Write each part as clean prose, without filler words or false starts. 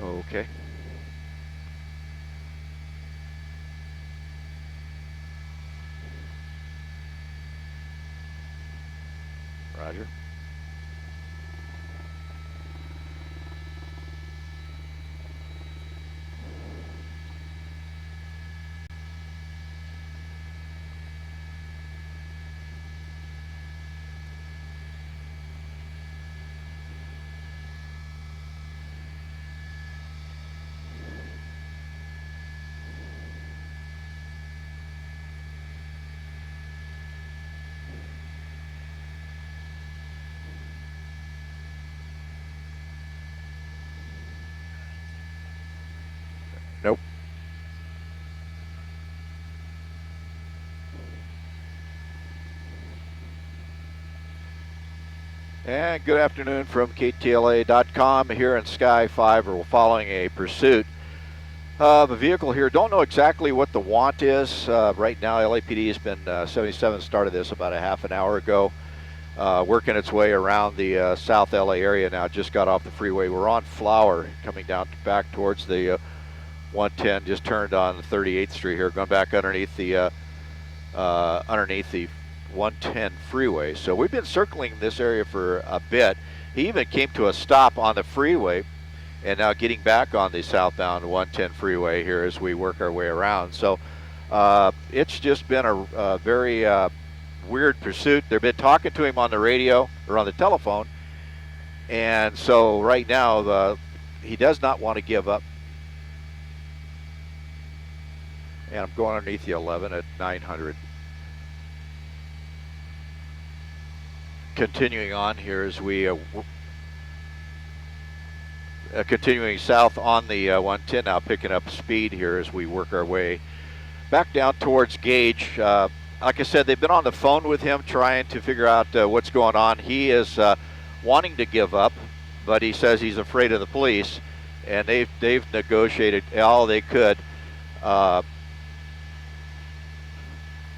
Okay. Roger. Nope. And good afternoon from KTLA.com here in Sky 5. We're following a pursuit of a vehicle here. Don't know exactly what the want is. Right now, LAPD has been 77 started this about a half an hour ago, working its way around the South LA area now. Just got off the freeway. We're on Flower, coming down back towards the 110. Just turned on 38th Street here, going back underneath the 110 freeway. So we've been circling this area for a bit. He even came to a stop on the freeway and now getting back on the southbound 110 freeway here as we work our way around. So it's just been a very weird pursuit. They've been talking to him on the radio or on the telephone, and so right now he does not want to give up. And I'm going underneath the 11 at 900. Continuing on here as we continuing south on the 110 now, picking up speed here as we work our way back down towards Gage. Like I said, they've been on the phone with him trying to figure out what's going on. He is wanting to give up, but he says he's afraid of the police, and they've negotiated all they could.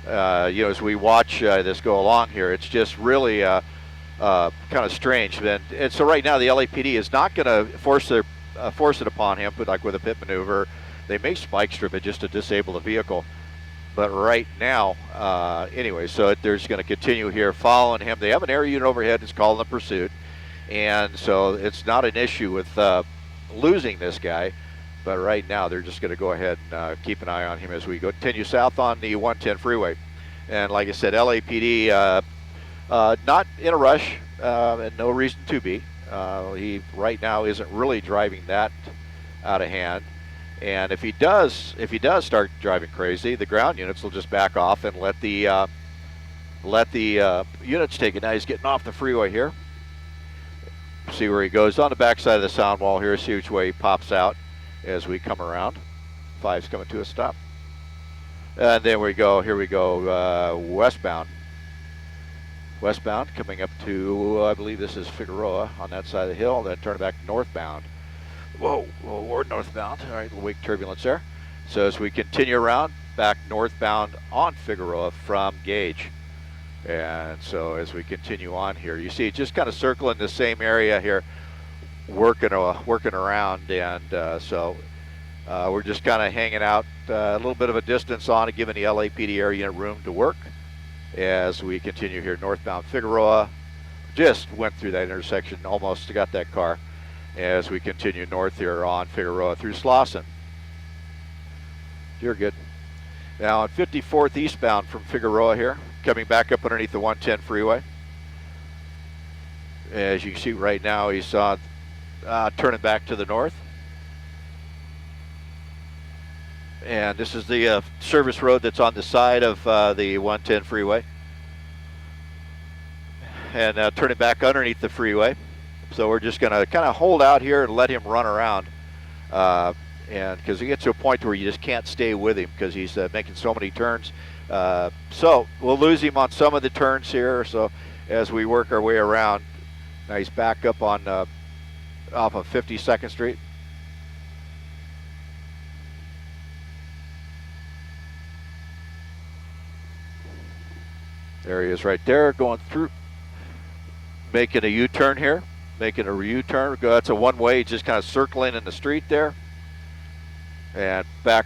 As we watch this go along here, it's just really kind of strange. And so right now the LAPD is not going to force it upon him, but like with a pit maneuver, they may spike strip it just to disable the vehicle. But right now, anyway, so they're just going to continue here following him. They have an air unit overhead that's calling the pursuit, and so it's not an issue with losing this guy. But right now, they're just going to go ahead and keep an eye on him as we continue south on the 110 freeway. And like I said, LAPD not in a rush, and no reason to be. He right now isn't really driving that out of hand. And if he does start driving crazy, the ground units will just back off and let the units take it. Now he's getting off the freeway here. See where he goes on the backside of the sound wall here. See which way he pops out as we come around. 5's coming to a stop. And then we go, here we go, westbound. Westbound coming up to, I believe this is Figueroa on that side of the hill, then turn back northbound. Whoa, we're northbound. All right, weak turbulence there. So as we continue around, back northbound on Figueroa from Gage. And so as we continue on here, you see just kind of circling the same area here, working around, and so we're just kind of hanging out a little bit of a distance on it, giving the LAPD air unit room to work as we continue here northbound Figueroa. Just went through that intersection, almost got that car as we continue north here on Figueroa through Slauson. You're good. Now on 54th eastbound from Figueroa here, coming back up underneath the 110 freeway. As you can see right now, he's turning back to the north. And this is the service road that's on the side of the 110 freeway. And turning back underneath the freeway. So we're just going to kind of hold out here and let him run around. And because he gets to a point where you just can't stay with him because he's making so many turns. So we'll lose him on some of the turns here. So as we work our way around, now he's back up on off of 52nd Street. There he is right there, going through, making a U-turn here, making a U-turn. That's a one-way, just kind of circling in the street there. And back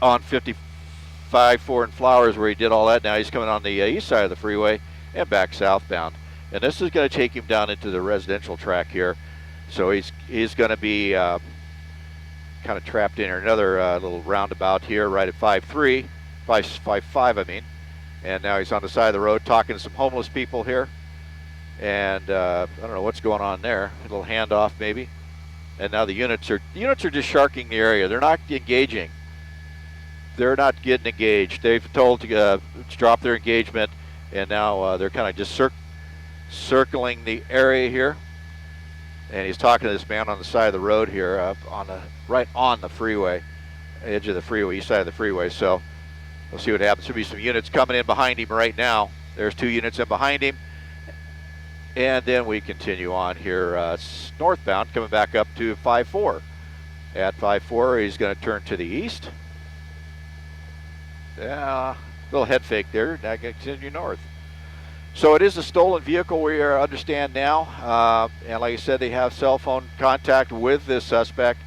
on 55-4 in Flowers where he did all that. Now he's coming on the east side of the freeway and back southbound. And this is going to take him down into the residential track here. So he's going to be kind of trapped in here. Another little roundabout here right at 5.3, 5.5 I mean. And now he's on the side of the road talking to some homeless people here. And I don't know what's going on there. A little handoff maybe. And now the units are just sharking the area. They're not engaging. They're not getting engaged. They've told to drop their engagement, and now they're kind of just circling the area here. And he's talking to this man on the side of the road here, right on the freeway, edge of the freeway, east side of the freeway. So we'll see what happens. There'll be some units coming in behind him right now. There's 2 units in behind him. And then we continue on here northbound, coming back up to 5.4. At 5.4, he's going to turn to the east. Yeah, little head fake there. Now going to continue north. So it is a stolen vehicle, we understand now. And like I said, they have cell phone contact with this suspect.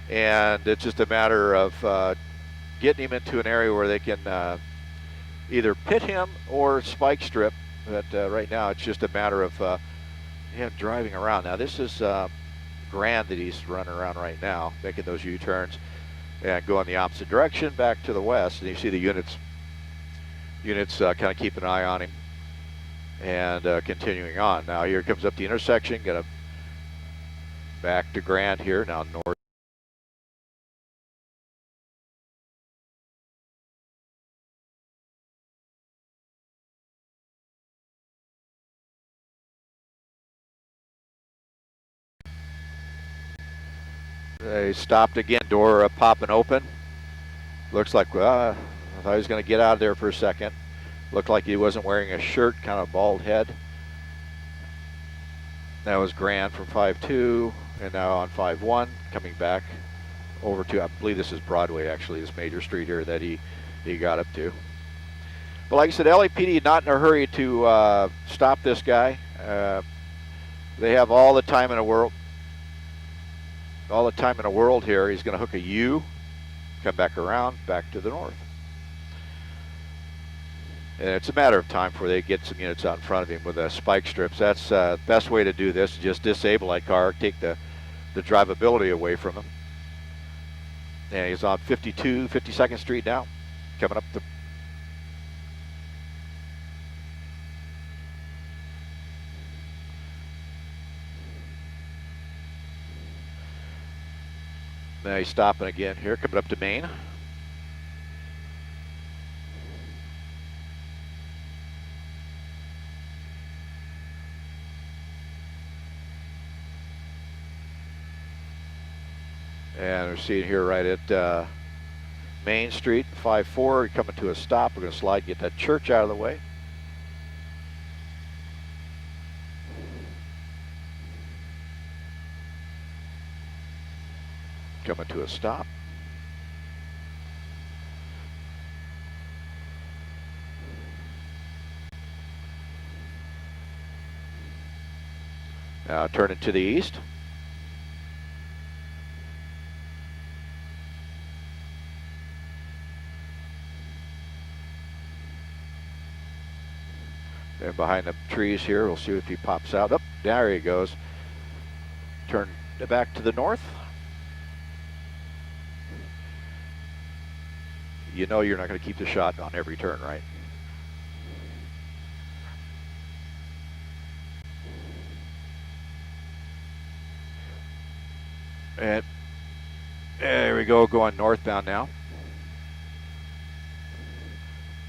And it's just a matter of getting him into an area where they can either pit him or spike strip. But right now, it's just a matter of him driving around. Now, this is Grand that he's running around right now, making those U-turns and going the opposite direction back to the west. And you see the units kind of keep an eye on him and continuing on. Now, here comes up the intersection. Going to back to Grand here, now north. They stopped again, door popping open. Looks like, I thought he was going to get out of there for a second. Looked like he wasn't wearing a shirt, kind of bald head. That was Grand from 5.2, and now on 5.1, coming back over to, I believe this is Broadway actually, this major street here that he got up to. But like I said, LAPD not in a hurry to stop this guy. They have all the time in the world. All the time in the world here. He's going to hook a U, come back around, back to the north. And it's a matter of time before they get some units out in front of him with spike strips. That's the best way to do this, just disable that car, take the drivability away from him. And he's on 52nd Street now, coming up the Now he's stopping again here, coming up to Main. And we're seeing here right at Main Street, 5.4, coming to a stop. We're going to slide, get that church out of the way. Coming to a stop. Now turning to the east. And behind the trees here, we'll see if he pops out. Oh, there he goes. Turn back to the north. You know you're not going to keep the shot on every turn, right? And there we go, going northbound now.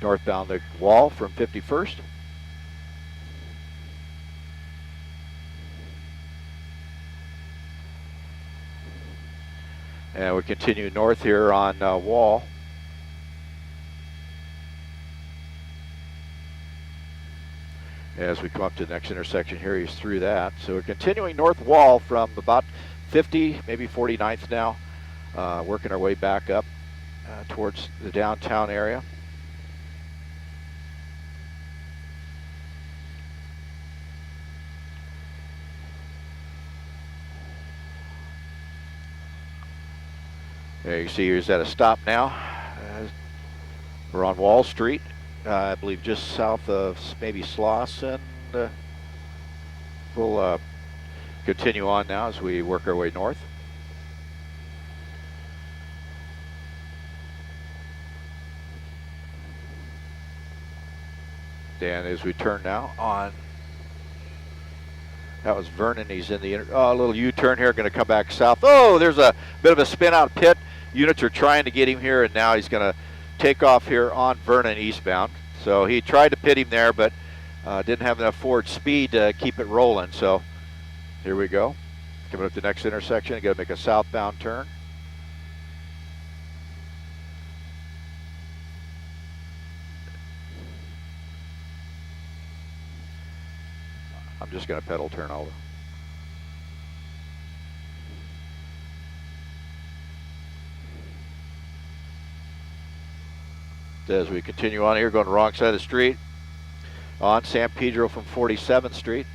Northbound the wall from 51st. And we continue north here on Wall. As we come up to the next intersection here, he's through that. So we're continuing north Wall from about 50, maybe 49th now, working our way back up towards the downtown area. There you see he's at a stop now. We're on Wall Street, I believe just south of maybe Slauson. We'll continue on now as we work our way north. And as we turn now on, that was Vernon. He's in the a little U-turn here, going to come back south. Oh, there's a bit of a spin out pit. Units are trying to get him here, and now he's going to take off here on Vernon eastbound. So he tried to pit him there, but didn't have enough forward speed to keep it rolling. So here we go. Coming up to the next intersection, got to make a southbound turn. I'm just going to pedal turn over. As we continue on here, going the wrong side of the street, on San Pedro from 47th Street.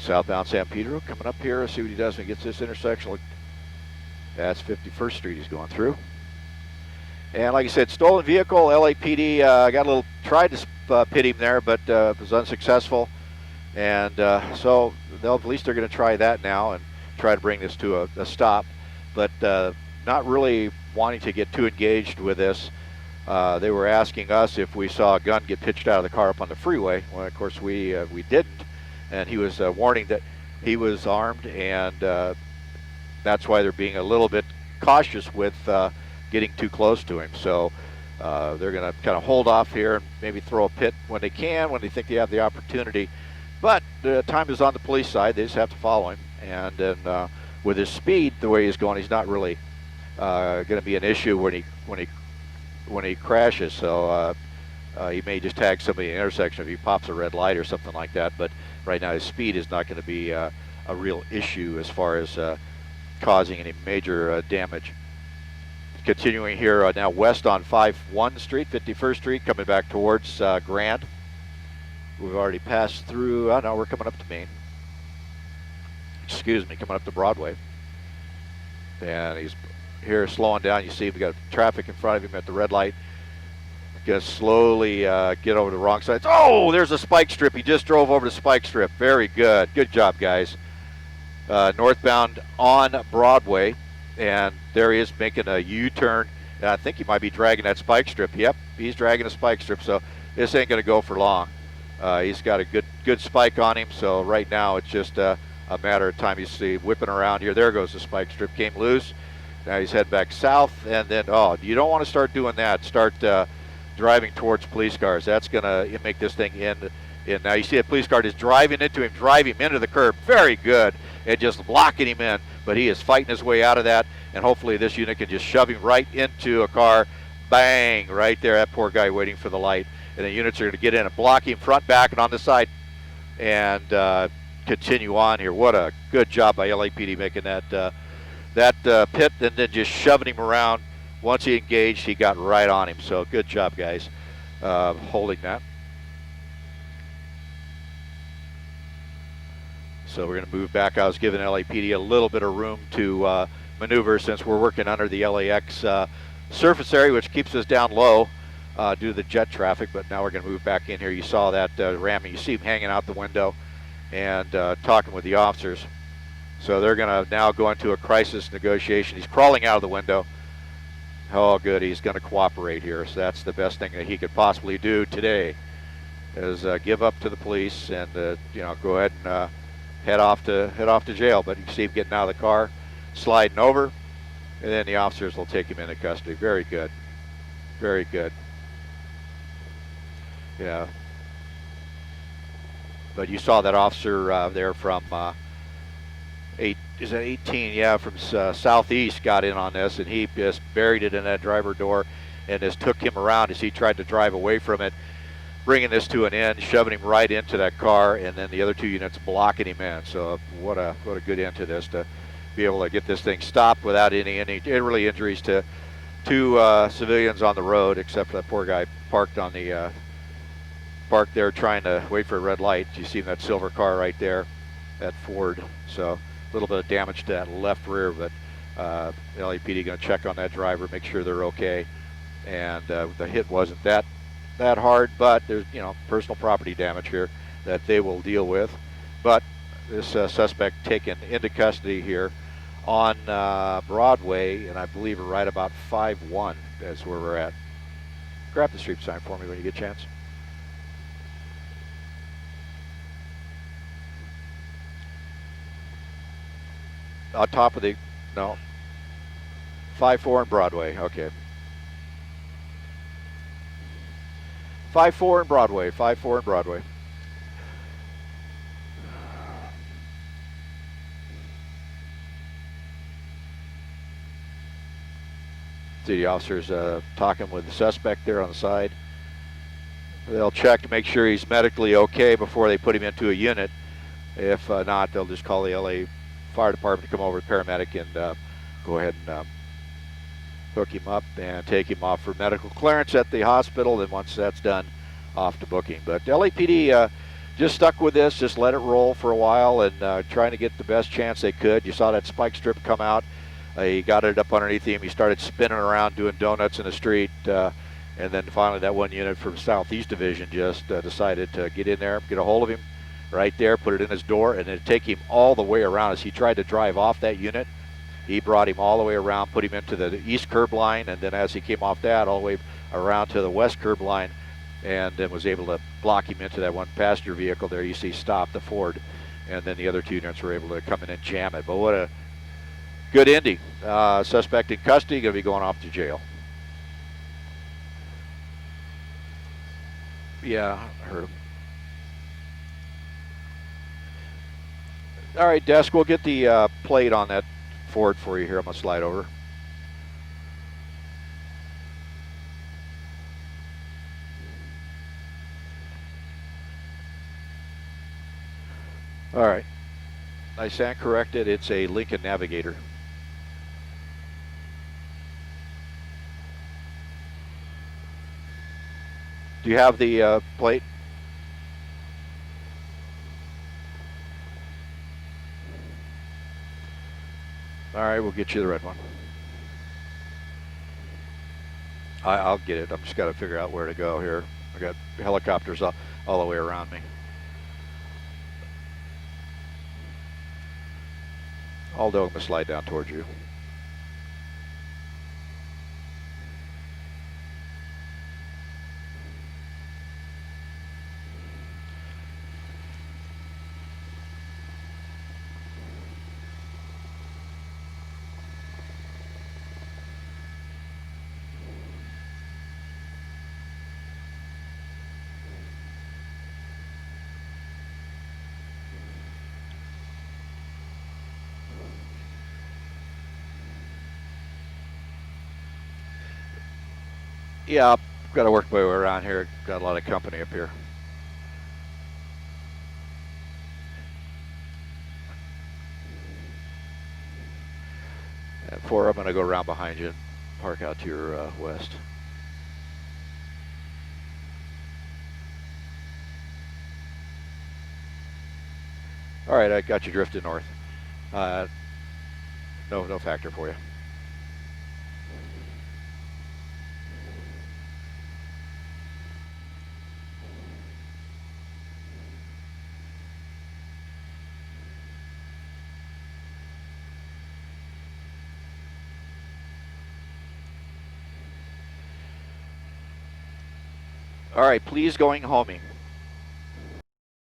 Southbound San Pedro coming up here. Let's see what he does when he gets this intersection. Look, that's 51st Street he's going through. And like I said, stolen vehicle, LAPD tried to pit him there, but was unsuccessful. And so at least they're going to try that now and try to bring this to a stop. But not really wanting to get too engaged with this. They were asking us if we saw a gun get pitched out of the car up on the freeway. Well, of course, we didn't. And he was warning that he was armed, and that's why they're being a little bit cautious with getting too close to him. So they're going to kind of hold off here and maybe throw a pit when they can, when they think they have the opportunity. But the time is on the police side. They just have to follow him. And then with his speed, the way he's going, he's not really going to be an issue when he crashes. So he may just tag somebody in the intersection if he pops a red light or something like that. But right now his speed is not going to be a real issue as far as causing any major damage. Continuing here now west on 51 Street, 51st Street, coming back towards Grand. We've already passed through, oh no, we're coming up to Main. Excuse me, coming up to Broadway. And he's here slowing down. You see we got traffic in front of him at the red light. Gonna slowly get over the wrong side. Oh, there's a spike strip. He just drove over the spike strip. Very good. Good job, guys. Northbound on Broadway. And there he is making a U-turn. And I think he might be dragging that spike strip. Yep, he's dragging a spike strip. So this ain't going to go for long. He's got a good spike on him. So right now it's just a matter of time. You see whipping around here. There goes the spike strip. Came loose. Now he's heading back south. And then, oh, you don't want to start doing that. Start driving towards police cars. That's going to make this thing end. Now you see a police car just driving into him, drive him into the curb. Very good. And just blocking him in. But he is fighting his way out of that. And hopefully this unit can just shove him right into a car. Bang, right there. That poor guy waiting for the light. And the units are going to get in and block him front, back, and on the side. And continue on here. What a good job by LAPD making that pit and then just shoving him around. Once he engaged, he got right on him. So good job, guys, holding that. So we're going to move back. I was giving LAPD a little bit of room to maneuver since we're working under the LAX surface area, which keeps us down low due to the jet traffic. But now we're going to move back in here. You saw that ramming. You see him hanging out the window and talking with the officers. So they're going to now go into a crisis negotiation. He's crawling out of the window. Oh, good. He's going to cooperate here. So that's the best thing that he could possibly do today, is give up to the police and go ahead and head off to jail. But you can see him getting out of the car, sliding over, and then the officers will take him into custody. Very good. Very good. Yeah. But you saw that officer there from 18? Yeah, from southeast got in on this, and he just buried it in that driver door and just took him around as he tried to drive away from it, bringing this to an end, shoving him right into that car, and then the other two units blocking him in. So what a good end to this, to be able to get this thing stopped without any really injuries to two civilians on the road, except for that poor guy parked on the parked there trying to wait for a red light. You see that silver car right there, that Ford. So a little bit of damage to that left rear, but LAPD going to check on that driver, make sure they're okay. And the hit wasn't that hard, but there's personal property damage here that they will deal with. But this suspect taken into custody here on Broadway, and I believe right about 5-1 is where we're at. Grab the street sign for me when you get a chance. On top of the, no, 5-4 and Broadway, okay. 5-4 and Broadway, 5-4 and Broadway. The officers talking with the suspect there on the side. They'll check to make sure he's medically okay before they put him into a unit. If not, they'll just call the LA Fire Department to come over, paramedic, and go ahead and hook him up and take him off for medical clearance at the hospital. Then once that's done, off to booking. But LAPD just stuck with this, just let it roll for a while, and trying to get the best chance they could. You saw that spike strip come out. He got it up underneath him. He started spinning around doing donuts in the street. And then finally that one unit from Southeast Division just decided to get in there, get a hold of him right there, put it in his door, and then take him all the way around. As he tried to drive off that unit, he brought him all the way around, put him into the east curb line, and then as he came off that, all the way around to the west curb line, and then was able to block him into that one passenger vehicle there you see stopped, the Ford. And then the other two units were able to come in and jam it. But what a good ending. Suspect in custody, going to be going off to jail. Yeah, I heard him. All right, desk, we'll get the plate on that Ford for you here. I'm going to slide over. All right. I stand corrected. It's a Lincoln Navigator. Do you have the plate? All right, we'll get you the red one. I'll get it. I'm just got to figure out where to go here. I got helicopters all the way around me. Aldo, I'm going to slide down towards you. Yeah, I've got to work my way around here. Got a lot of company up here. And 4, I'm going to go around behind you and park out to your west. All right, I got you drifting north. No factor for you. All right, please going homing.